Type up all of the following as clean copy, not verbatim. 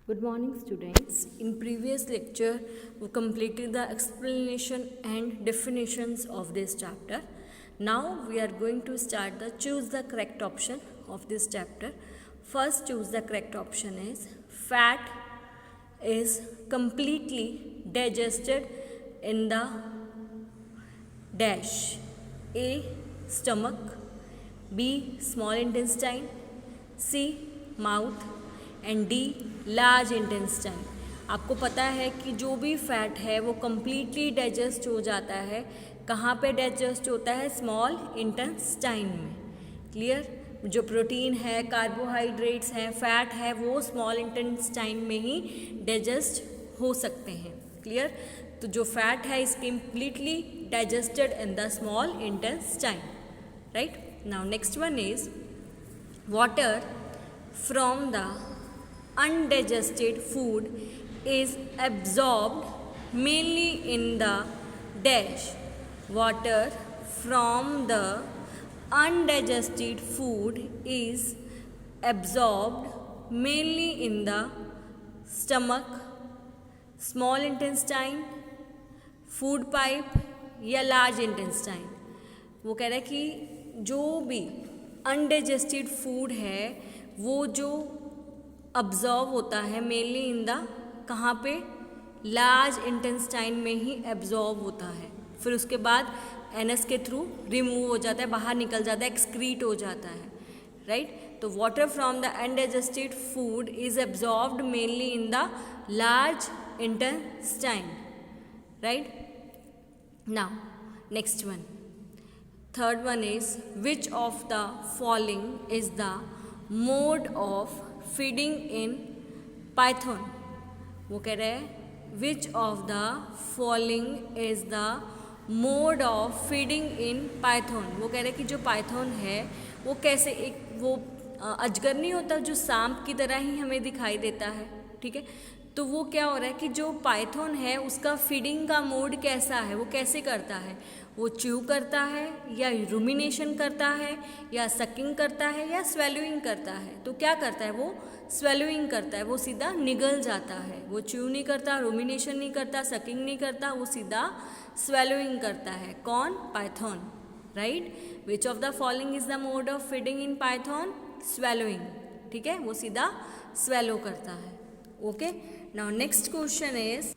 Good morning, students. In previous lecture, we completed the explanation and definitions of this chapter. Now we are going to start the choose the correct option of this chapter. First, choose the correct option is fat is completely digested in the dash. A. Stomach. B. Small intestine. C. Mouth. And D large intestine. आपको पता है कि जो भी fat है वो completely digest हो जाता है. कहाँ पे डाइजेस्ट होता है? स्मॉल इंटेस्टाइन में. क्लियर? जो प्रोटीन है, कार्बोहाइड्रेट्स हैं, फैट है, वो स्मॉल इंटेस्टाइन में ही डाइजेस्ट हो सकते हैं. क्लियर? तो जो फैट है is completely digested in the small intestine. Right? Now next one is water from the undigested food is absorbed mainly in the dash. Water from the undigested food is absorbed mainly in the stomach, small intestine, food pipe या large intestine. वो कह रहा है कि जो भी undigested food है वो जो अब्जॉर्व होता है मेनली इन द कहाँ पे? लार्ज इंटेस्टाइन में ही एब्जॉर्व होता है. फिर उसके बाद एनएस के थ्रू रिमूव हो जाता है, बाहर निकल जाता है, एक्सक्रीट हो जाता है. राइट? तो water from the undigested food is absorbed mainly in the large intestine. Right? Now next one, third one is which of the following is the mode of feeding in Python. वो कह रहे हैं विच of the following is the mode of feeding in Python. वो कह रहे हैं कि जो पाइथन है वो कैसे, एक वो अजगर नहीं होता जो सांप की तरह ही हमें दिखाई देता है. ठीक है? तो वो क्या हो रहा है कि जो पाइथन है उसका फीडिंग का मोड कैसा है, वो कैसे करता है? वो च्यू करता है या रूमिनेशन करता है या सकिंग करता है या स्वेलोइंग करता है? तो क्या करता है? वो स्वेलोइंग करता है. वो सीधा निगल जाता है. वो च्यू नहीं करता, रूमिनेशन नहीं करता, सकिंग नहीं करता, वो सीधा स्वेलोइंग करता है. कौन? Python. Right? Which of the following is the mode of feeding in Python? Swallowing. ठीक है? वो सीधा स्वेलो करता है. Okay. Now next question is,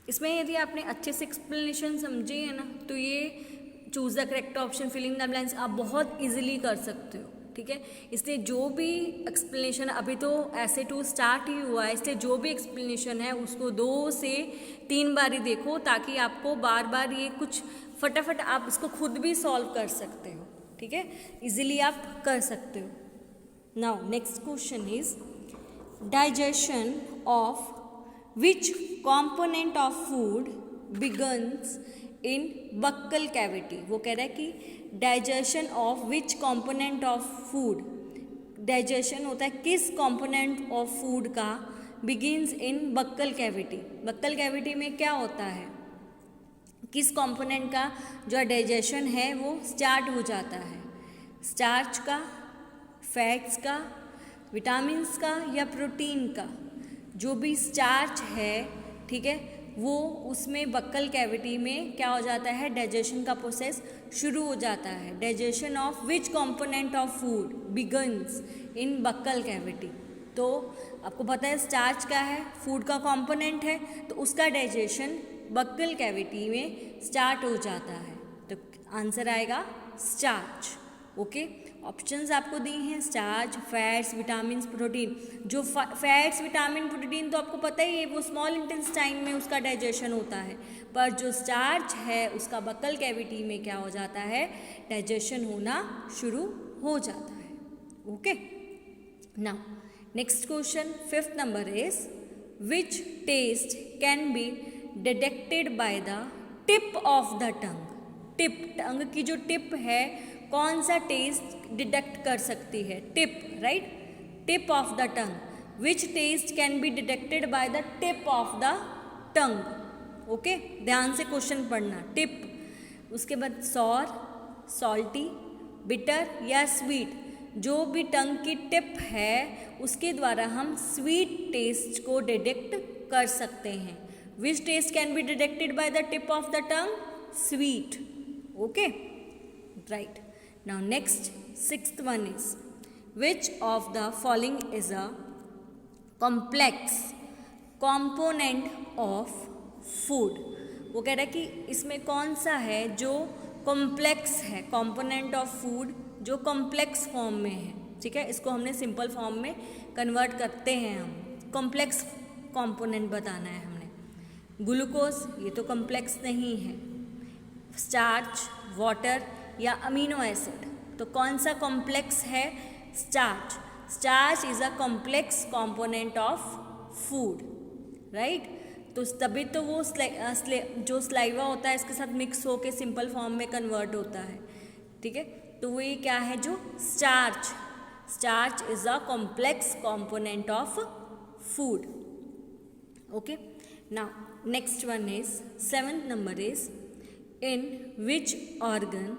इसमें यदि आपने अच्छे से एक्सप्लेनेशन समझी है ना तो ये choose the correct option filling the blanks आप बहुत इजीली कर सकते हो. ठीक है? इसलिए जो भी एक्सप्लेनेशन, अभी तो ऐसे टू स्टार्ट ही हुआ है, इसलिए जो भी एक्सप्लेनेशन है उसको 2 से 3 बार ही देखो ताकि आपको बार बार ये कुछ फटाफट आप इसको खुद भी सॉल्व कर सकते हो. ठीक है? इजीली आप कर सकते हो. Now next question is digestion of which component of food begins in buccal cavity. वो कह रहा है कि digestion of which component of food, digestion होता है किस component of food का begins in buccal cavity. buccal cavity में क्या होता है? किस component का जो digestion है वो start हो जाता है? स्टार्च का, फैट्स का, विटामिन्स का या प्रोटीन का? जो भी स्टार्च है, ठीक है, वो उसमें बक्कल कैविटी में क्या हो जाता है? डाइजेशन का प्रोसेस शुरू हो जाता है. Digestion of which component of food begins in buccal cavity. तो आपको पता है स्टार्च का है, फूड का कंपोनेंट है, तो उसका डाइजेशन बक्कल कैविटी में स्टार्ट हो जाता है. तो आंसर आएगा स्टार्च. ओके. ऑप्शंस आपको दी हैं स्टार्च, फैट्स, विटामिन, प्रोटीन. जो फैट्स, विटामिन, प्रोटीन तो आपको पता ही है वो स्मॉल इंटेस्टाइन में उसका डाइजेशन होता है, पर जो स्टार्च है उसका बक्कल कैविटी में क्या हो जाता है? डाइजेशन होना शुरू हो जाता है. Okay. Now next question, 5th number is which taste can be detected by the tip of the tongue. Tip, tongue की जो टिप है, कौन सा टेस्ट डिटेक्ट कर सकती है? Tip. Right? Tip of the tongue. Which taste can be detected by the tip of the tongue. Okay. ध्यान से क्वेश्चन पढ़ना. टिप, उसके बाद सॉर, सॉल्टी, बिटर या स्वीट. जो भी टंग की टिप है उसके द्वारा हम स्वीट टेस्ट को डिटेक्ट कर सकते हैं. Which taste can be detected by the tip of the tongue? Sweet. Okay, right. Now next, sixth one is which of the following is a complex component of food. वो कह रहा है कि इसमें कौन सा है जो कॉम्प्लेक्स है, कॉम्पोनेंट ऑफ फूड जो कॉम्प्लेक्स फॉर्म में है. ठीक है, इसको हमने सिंपल फॉर्म में कन्वर्ट करते हैं. हम कॉम्प्लेक्स कॉम्पोनेंट बताना है हमने. ग्लूकोज ये तो कॉम्प्लेक्स नहीं है. स्टार्च, वाटर या अमीनो एसिड, तो कौन सा कॉम्प्लेक्स है? Starch. Starch is a complex component of food, right. तो तभी तो वो जो स्लाइवा होता है इसके साथ मिक्स होके सिंपल फॉर्म में कन्वर्ट होता है. ठीक है, तो वो ये क्या है? जो starch. Starch is a complex component of food. Okay, now next one is, seventh number is in which organ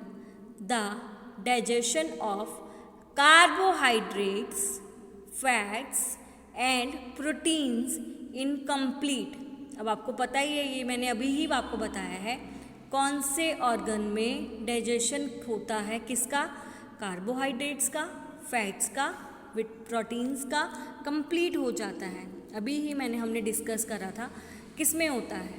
the digestion of carbohydrates, fats and proteins incomplete. अब आपको पता ही है, ये मैंने अभी ही आपको बताया है, कौन से ऑर्गन में डाइजेशन होता है, किसका? कार्बोहाइड्रेट्स का, फैट्स का, विद प्रोटीन्स का कंप्लीट हो जाता है. अभी ही हमने डिस्कस करा था. किस में होता है?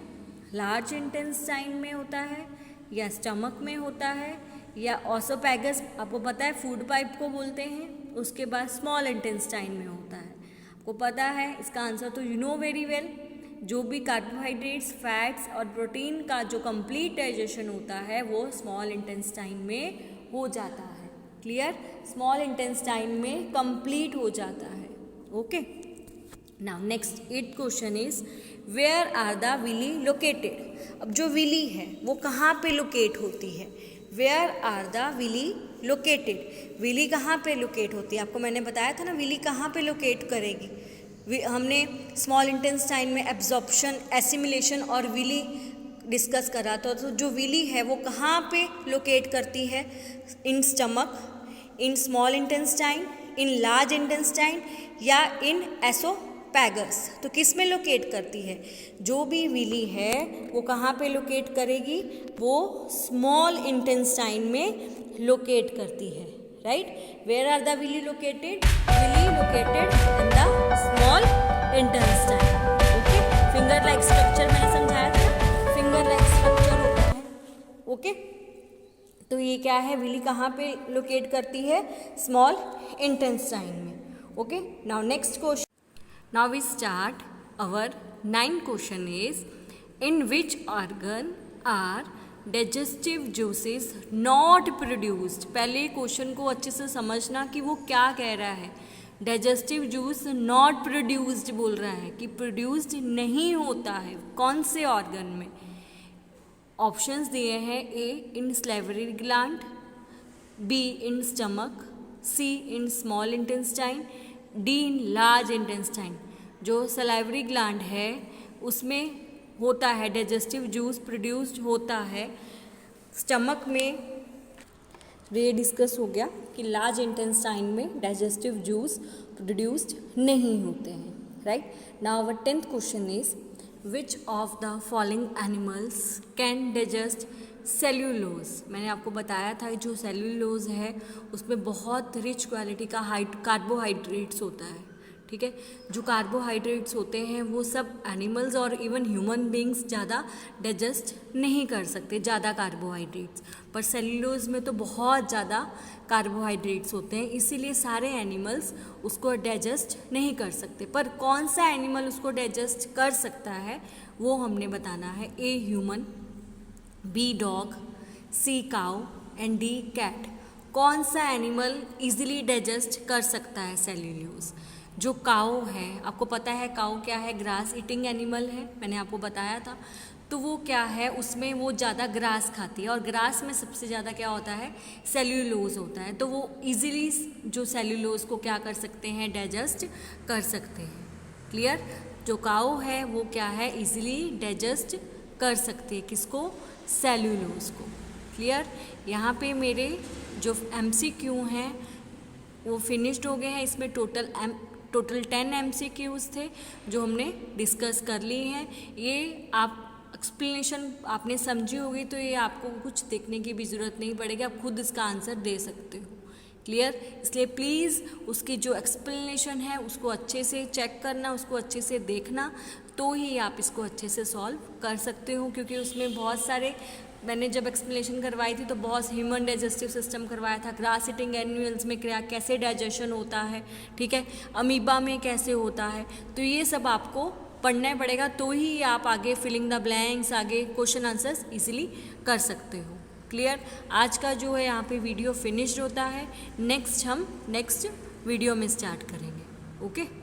लार्ज इंटेस्टाइन में होता है, या स्टमक में होता है, या ऑसोपैगस, आपको पता है फूड पाइप को बोलते हैं, उसके बाद स्मॉल इंटेस्टाइन में होता है. आपको पता है इसका आंसर तो यू नो वेरी वेल. जो भी कार्बोहाइड्रेट्स, फैट्स और प्रोटीन का जो कंप्लीट डाइजेशन होता है वो स्मॉल इंटेस्टाइन में हो जाता है. क्लियर? स्मॉल इंटेस्टाइन में कंप्लीट हो जाता है. Okay, now next eight question is where are the villi located. अब जो विली है वो कहाँ पे लोकेट होती है? Where are the villi located. Villi कहाँ पे लोकेट होती है? आपको मैंने बताया था ना विली कहाँ पे लोकेट करेगी. हमने स्मॉल इंटेस्टाइन में एब्जॉर्प्शन, एसिमिलेशन और विली डिस्कस करा था. तो जो विली है वो कहाँ पे लोकेट करती है? In stomach, in small intestine, in large intestine या इन एसोपैगस. तो किस में लोकेट करती है? जो भी विली है वो कहाँ पे लोकेट करेगी? वो स्मॉल इंटेस्टाइन में लोकेट करती है, right. Where are the villi located? Villi located in the small intestine. Okay, finger like structure मैंने समझाया था, फिंगर लाइक स्ट्रक्चर होता है. ओके, तो ये क्या है? विली कहाँ पे लोकेट करती है? स्मॉल इंटेस्टाइन में. Okay, now next question. Now we start our ninth question is in which organ are digestive juices not produced. पहले क्वेश्चन को अच्छे से समझना कि वो क्या कह रहा है. डाइजेस्टिव जूस नॉट प्रोड्यूस्ड बोल रहा है कि प्रोड्यूस्ड नहीं होता है. कौन से ऑर्गन में? ऑप्शंस दिए हैं. A in salivary gland, B in stomach, C in small intestine, D in large intestine. जो सलाइवरी ग्लैंड है उसमें होता है डाइजेस्टिव जूस प्रोड्यूस्ड होता है. स्टमक में ये डिस्कस हो गया कि लार्ज इंटेस्टाइन में डाइजेस्टिव जूस प्रोड्यूस्ड नहीं होते हैं, right. Now our 10th question is which of the following animals can digest cellulose. मैंने आपको बताया था जो सेल्यूलोज है उसमें बहुत रिच क्वालिटी का कार्बोहाइड्रेट्स होता है. ठीक है, जो कार्बोहाइड्रेट्स होते हैं वो सब एनिमल्स और इवन ह्यूमन बींग्स ज़्यादा डाइजेस्ट नहीं कर सकते ज़्यादा कार्बोहाइड्रेट्स, पर सेल्यूलोज में तो बहुत ज़्यादा कार्बोहाइड्रेट्स होते हैं, इसीलिए सारे एनिमल्स उसको डाइजेस्ट नहीं कर सकते. पर कौन सा एनिमल उसको डाइजेस्ट कर सकता है वो हमने बताना है. A human, B dog, C cow and D cat. कौन सा एनिमल इजीली डाइजेस्ट कर सकता है सेल्यूलोज? जो काऊ है, आपको पता है काऊ क्या है? ग्रास ईटिंग एनिमल है, मैंने आपको बताया था. तो वो क्या है, उसमें वो ज़्यादा ग्रास खाती है और ग्रास में सबसे ज़्यादा क्या होता है? सेल्यूलोज होता है. तो वो इजीली जो सेल्यूलोज को क्या कर सकते हैं? डाइजेस्ट कर सकते हैं. क्लियर? जो काऊ है वो क्या है? इजीली डाइजेस्ट कर सकती है किसको? सेल्यूलोज को. क्लियर? यहाँ पे मेरे जो MCQ हैं वो फिनिश्ड हो गए हैं। इसमें टोटल 10 MCQs थे जो हमने डिस्कस कर लिए हैं। ये आप एक्सप्लेनेशन आपने समझी होगी तो ये आपको कुछ देखने की भी ज़रूरत नहीं पड़ेगी, आप खुद इसका आंसर दे सकते हो। क्लियर? इसलिए प्लीज़ उसकी जो एक्सप्लेनेशन है उसको अच्छे से चेक करना, उसको अच्छे से देखना, तो ही आप इसको अच्छे से सॉल्व कर सकते हो। क्योंकि उसमें बहुत सारे, मैंने जब एक्सप्लेनेशन करवाई थी तो बहुत ह्यूमन डाइजेस्टिव सिस्टम करवाया था, ग्रास ईटिंग एनिमल्स में कैसे डाइजेशन होता है, ठीक है, अमीबा में कैसे होता है, तो ये सब आपको पढ़ना पड़ेगा, तो ही आप आगे फिलिंग द ब्लैंक्स, आगे क्वेश्चन आंसर्स इजीली कर सकते हो। क्लियर? आज का जो है यहाँ पे वीडियो फिनिश्ड होता है। नेक्स्ट हम नेक्स्ट वीडियो में स्टार्ट करेंगे। ओके।